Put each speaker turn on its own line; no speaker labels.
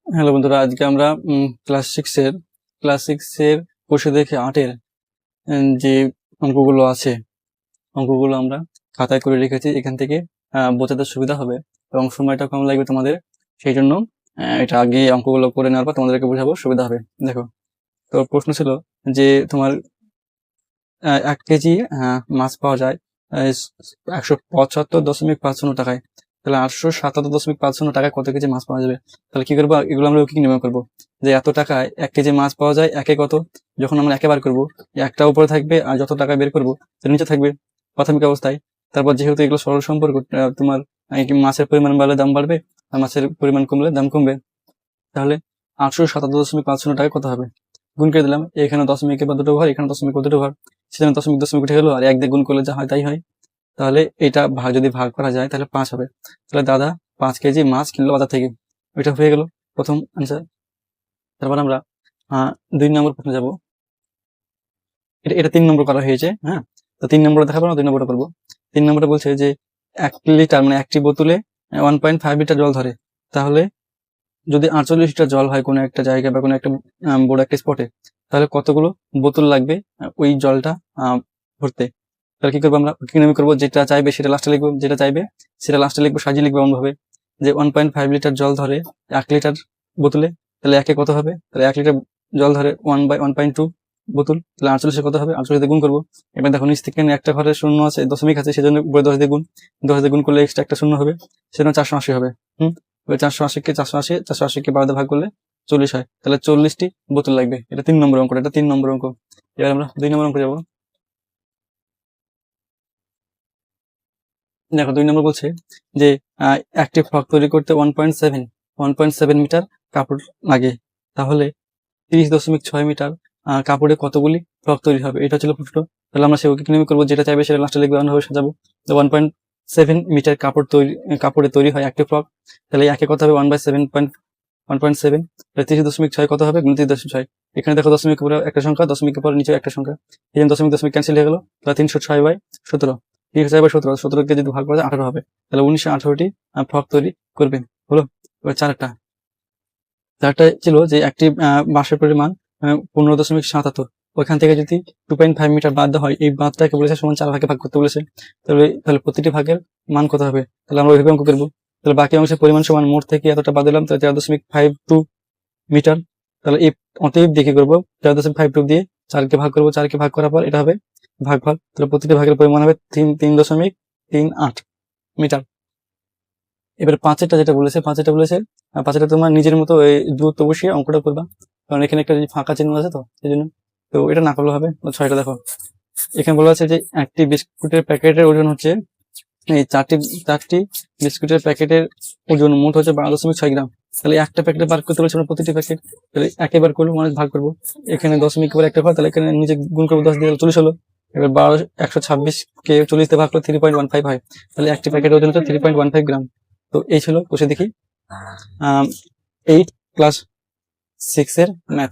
Hello বন্ধুরা, আজকে আমরা ক্লাস সিক্সের কোষে দেখে 8-এর যে অঙ্কগুলো আছে, অঙ্কগুলো আমরা খাতায় করে রেখেছি। এখান থেকে বোঝাতে সুবিধা হবে এবং সময়টা কম লাগবে তোমাদের। সেই জন্য এটা আগে অঙ্কগুলো করে নেওয়ার পর তোমাদেরকে বোঝাবো, সুবিধা হবে। দেখো, তো প্রশ্ন ছিল যে তোমার 1 কেজি মাছ পাওয়া যায় 175.50 টাকায়। তাহলে 877.50 টাকায় কত কেজি মাছ পাওয়া যাবে? তাহলে কি করবো? এগুলো আমরা কি নির্ণয় করবো যে এত টাকায় 1 কেজি মাছ পাওয়া যায়, একে কত? যখন আমরা একে বার করবো, একটা উপরে থাকবে আর যত টাকা বের করবো তার নিচে থাকবে প্রাথমিক অবস্থায়। তারপর যেহেতু এগুলো সরল সম্পর্ক, তোমার মাছের পরিমাণ বাড়লে দাম বাড়বে আর মাছের পরিমাণ কমলে দাম কমবে। তাহলে 877.50 টাকা কত হবে? গুণ করে দিলাম। এখানে দশমিকের বা দুটো ঘর, এখানে দশমিক দুটো ঘর, সেখানে দশমিক দশমিক উঠে গেলো, আর 1 দিয়ে গুণ করলে যা হয় তাই হয়। তাহলে এটা যদি ভাগ করা যায় তাহলে 5 হবে। তাহলে দাদা 5 কেজি মাছ কিনলো বাজার থেকে, ওইটা হয়ে গেল প্রথম আনসার। তারপর আমরা 2 নম্বর প্রশ্নে যাব। এটা 3 নম্বর করা হয়েছে। হ্যাঁ, তো 3 নম্বরে দেখাবো না, 2 নম্বরটা করবো। 3 নম্বরটা বলছে যে 1 লিটার মানে একটি বোতলে 1.5 লিটার জল ধরে। তাহলে যদি 48 লিটার জল হয় কোনো একটা জায়গায় বা কোনো একটা বড় একটা স্পটে, তাহলে কতগুলো বোতল লাগবে ওই জলটা ভরতে? তাহলে কি করবো? আমরা কি নামে করবো? যেটা চাইবে সেটা লাস্টে লিখবো, যেটা চাইবে সেটা লাস্টে লিখবো, সাজিয়ে লিখবো এমন ভাবে যে 1.5 লিটার জল ধরে 1 লিটার বোতলে। তাহলে একে কত হবে? তাহলে 1 লিটার জল ধরে 1/1.2 বোতল। তাহলে 48 কত হবে? 48 দিয়ে গুণ করবো। এবার দেখো নিচ থেকে একটা ঘরে শূন্য আছে, দশমিক আছে, সেজন্য উপরে 10 দিয়ে গুণ, 10 দিয়ে গুণ করলে এক্সট্রা একটা শূন্য হবে, সেজন্য 480 হবে। 480 কে 12 দিয়ে ভাগ করলে 40 হয়। তাহলে 40টি বোতল লাগবে। এটা 3 নম্বর অঙ্ক। এটা 3 নম্বর অঙ্ক। এবার আমরা 2 নম্বর অঙ্ক যাবো। দেখো 2 নম্বর বলছে যে একটি ফ্রক তৈরি করতে 1.7 মিটার কাপড় লাগে। তাহলে 30.6 মিটার কাপড়ে কতগুলি ফ্রক তৈরি হবে? এটা ছিল প্রশ্ন। তাহলে আমরা সেগুলো কি নিয়ম করবো? যেটা চাইবে সেটা লাস্টে লিখবে, অন্যভাবে সাজাবো। 1.7 মিটার কাপড়ে তৈরি হয় একটি ফ্রক। তাহলে একে কত হবে? 1/7. 30.6 কত হবে? 30.6। এখানে দেখো দশমিক উপরে একটা সংখ্যা, দশমিকের পরে নিচে একটা সংখ্যা, এই জন্য দশমিক দশমিক ক্যান্সেল হয়ে গেল। তাহলে 306/17। 306/17, 17কে যদি ভাগ করা যায় 18 হবে। তাহলে 1918টি ফ্রক তৈরি করবে। হলো। এবার চারটা ছিল যে একটি বাঁশের পরিমাণ 15.77। ওইখান থেকে যদি 2.5 মিটার বাদ দেওয়া হয়, এই বাঁধটাকে বলেছে সমান 4 ভাগে ভাগ করতে বলেছে। তাহলে প্রতিটি ভাগের মান কত হবে? তাহলে আমরা ওইভাবে অঙ্ক করবো। তাহলে বাকি অংশের পরিমাণ সমান মোট থেকে এতটা বাদ দিলাম, তাহলে 4.52 মিটার। তাহলে এই অতএব দিয়ে কি করবো? 4.52 দিয়ে 4কে ভাগ করবো, 4কে ভাগ করার পর এটা হবে ভাগফল। তাহলে প্রতিটি ভাগের পরিমাণ হবে 3.38 মিটার। এবার পাঁচেরটা যেটা বলেছে, পাঁচেরটা তোমার নিজের মতো এই দূরত্ব বসিয়ে অঙ্কটা করবা, কারণ এখানে একটা ফাঁকা চিহ্ন আছে, তো সেই জন্য তো এটা না করলে হবে। 6টা দেখো, এখানে বলা আছে যে একটি বিস্কুটের প্যাকেটের ওজন হচ্ছে, এই চারটি বিস্কুটের প্যাকেটের ওজন মোট হচ্ছে 12.6 গ্রাম। তাহলে একটা প্যাকেটে বার করতে বলেছে প্রতিটি প্যাকেট, তাহলে একেবার করবো মানে ভাগ করবো। এখানে দশমিক করে একটা হয়, তাহলে এখানে নিজে গুণ করবো, 10 দিয়ে 40 হলো। এবার 126কে 40 দিয়ে ভাগ করলে 3.15 হয়। তাহলে একটি প্যাকেটের ওজন হচ্ছে 3.15 গ্রাম। তো এই ছিল কোষে দেখি 8 ক্লাস 6 এর ম্যাথ।